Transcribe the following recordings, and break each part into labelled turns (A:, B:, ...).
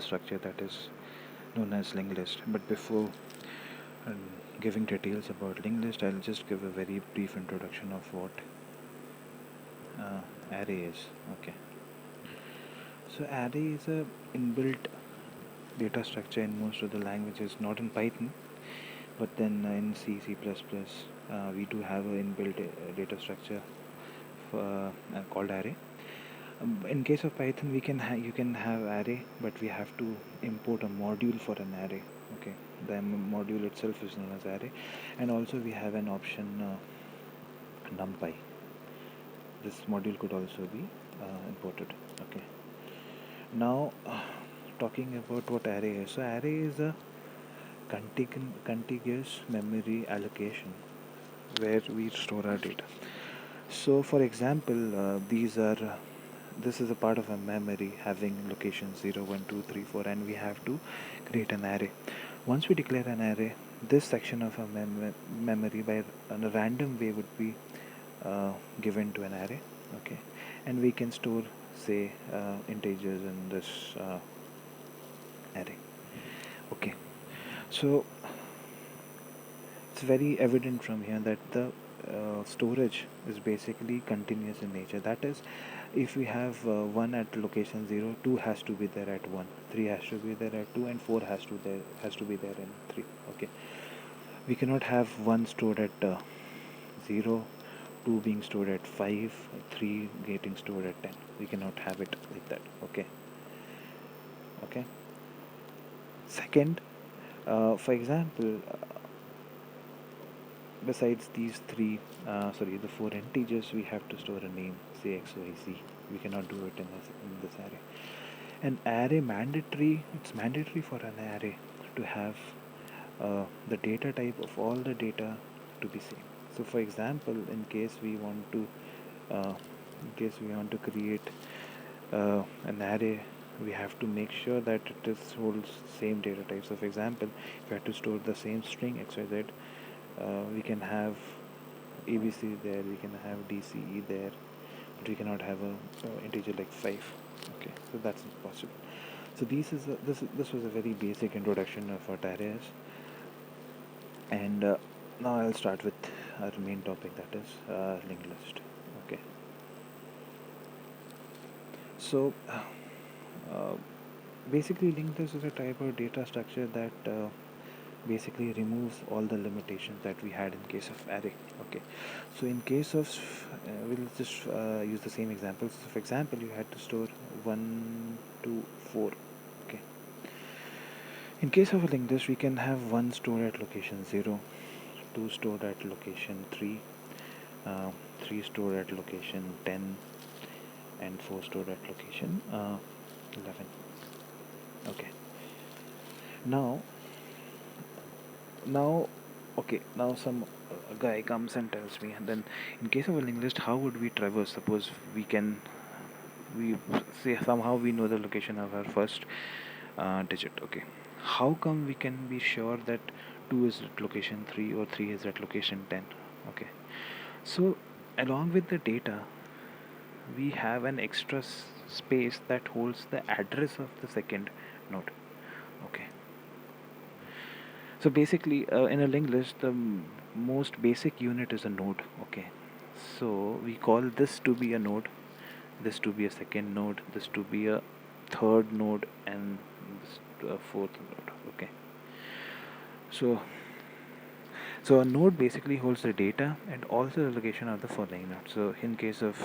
A: structure that is known as linked list. But before um, giving details about linked list, I'll just give a very brief introduction of what array is. Okay, so array is a inbuilt data structure in most of the languages, not in Python, but then in C, C++, we do have an inbuilt data structure called array. In case of Python, you can have array, but we have to import a module for an array. Okay, the module itself is known as array, and also we have an option numpy. This module could also be imported. Okay, now talking about what array is. So array is a contiguous memory allocation where we store our data. So for example, this is a part of a memory having locations 0, 1, 2, 3, 4, and we have to create an array. Once we declare an array, this section of a memory by a random way would be given to an array. Okay, and we can store, say, integers in this array. Okay, so it's very evident from here that the storage is basically continuous in nature. That is, if we have 1 at location 0, 2 has to be there at 1, 3 has to be there at 2, and 4 has to be there in 3. Okay, we cannot have 1 stored at 0, 2 being stored at 5, 3 getting stored at 10. We cannot have it like that. Okay. Okay. Second, for example, besides these the 4 integers, we have to store a name, say x, y, z. We cannot do it in this array. An array it's mandatory for an array to have the data type of all the data to be same. So for example, in case we want to create an array, we have to make sure that it holds same data type. So for example, if we have to store the same string xyz, we can have ABC there, we can have DCE there, but we cannot have a integer like 5. Okay, so that's not possible. So this was a very basic introduction of what array is, and now I'll start with our main topic, that is linked list. Okay, so basically linked list is a type of data structure that basically removes all the limitations that we had in case of array. Okay, so in case of we'll just use the same example. So for example, you had to store 1, 2, 4. Okay, in case of a linked list, we can have 1 stored at location 0, 2 stored at location 3, 3 stored at location 10, and 4 stored at location 11. Okay, now now okay, now some guy comes and tells me, and then in case of a linked list, how would we traverse? Suppose we say somehow we know the location of our first digit. Okay, how come we can be sure that 2 is at location 3 or 3 is at location 10? Okay, so along with the data, we have an extra space that holds the address of the second node. Okay, so basically, in a linked list, the most basic unit is a node. Okay, so we call this to be a node, this to be a second node, this to be a third node, and this to a fourth node. Okay, so a node basically holds the data and also the location of the following node. So in case of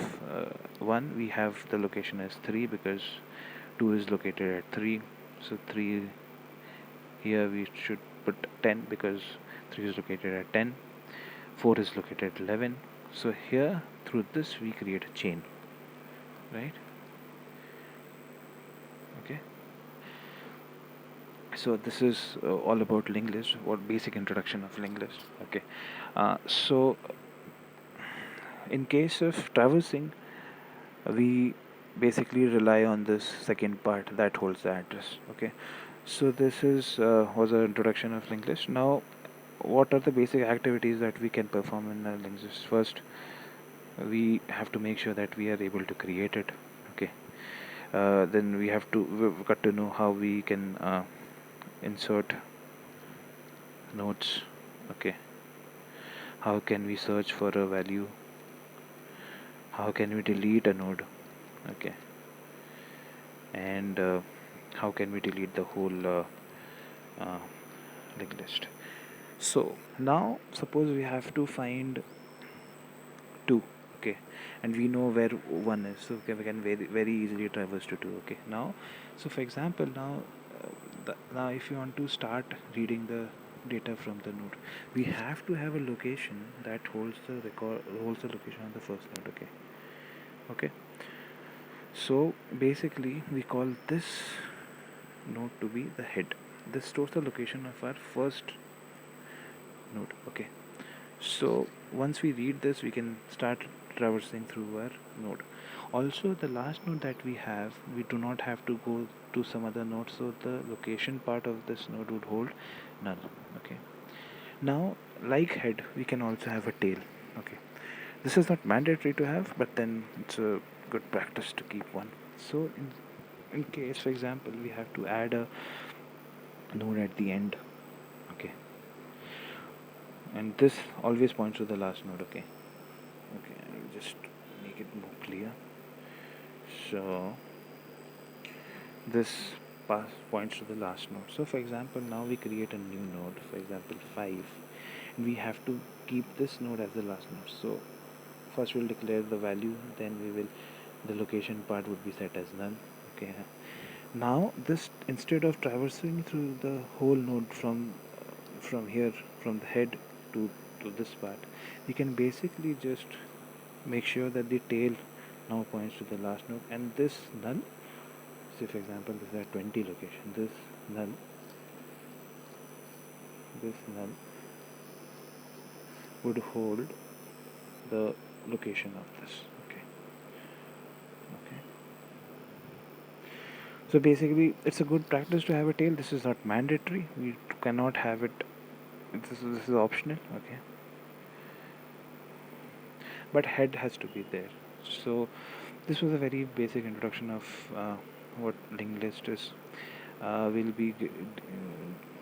A: 1, we have the location as 3 because 2 is located at 3. So 3 here we should put 10 because 3 is located at 10. 4 is located at 11. So here through this we create a chain, right? Okay. So this is all about linked list, what basic introduction of linked list. Okay, so in case of traversing, we basically rely on this second part that holds the address. Okay, so this is was an introduction of linked list. Now, what are the basic activities that we can perform in a linked list? First, we have to make sure that we are able to create it. Okay, Then we've got to know how we can insert nodes. Okay, how can we search for a value, how can we delete a node. Okay, and how can we delete the whole uh, linked list. So now suppose we have to find 2. Okay, and we know where 1 is, so okay, we can very easily traverse to 2. Okay, now, so for example, now if you want to start reading the data from the node, we have to have a location that holds the location of the first node. Okay, okay, so basically we call this node to be the head. This stores the location of our first node. Okay, so once we read this, we can start traversing through our node. Also, the last node that we have, we do not have to go to some other node, so the location part of this node would hold none. Okay, now like head, we can also have a tail. Okay, this is not mandatory to have, but then it's a good practice to keep one. So in case, for example, we have to add a node at the end. Okay, and this always points to the last node. Okay, okay, I'll just make it more clear. So this pass points to the last node. So for example, now we create a new node, for example 5, and we have to keep this node as the last node. So first we'll declare the value, then the location part would be set as null. Okay, now this, instead of traversing through the whole node from here, from the head to this part, we can basically just make sure that the tail now points to the last node, and this null, say for example this is at 20 location, null this null would hold the location of this. Okay, okay, so basically it's a good practice to have a tail. This is not mandatory, we cannot have it, this is optional. Okay, but head has to be there. So this was a very basic introduction of what linked list is. We'll be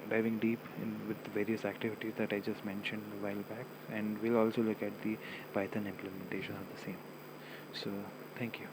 A: diving deep in with the various activities that I just mentioned a while back, and we'll also look at the Python implementation of the same. So thank you.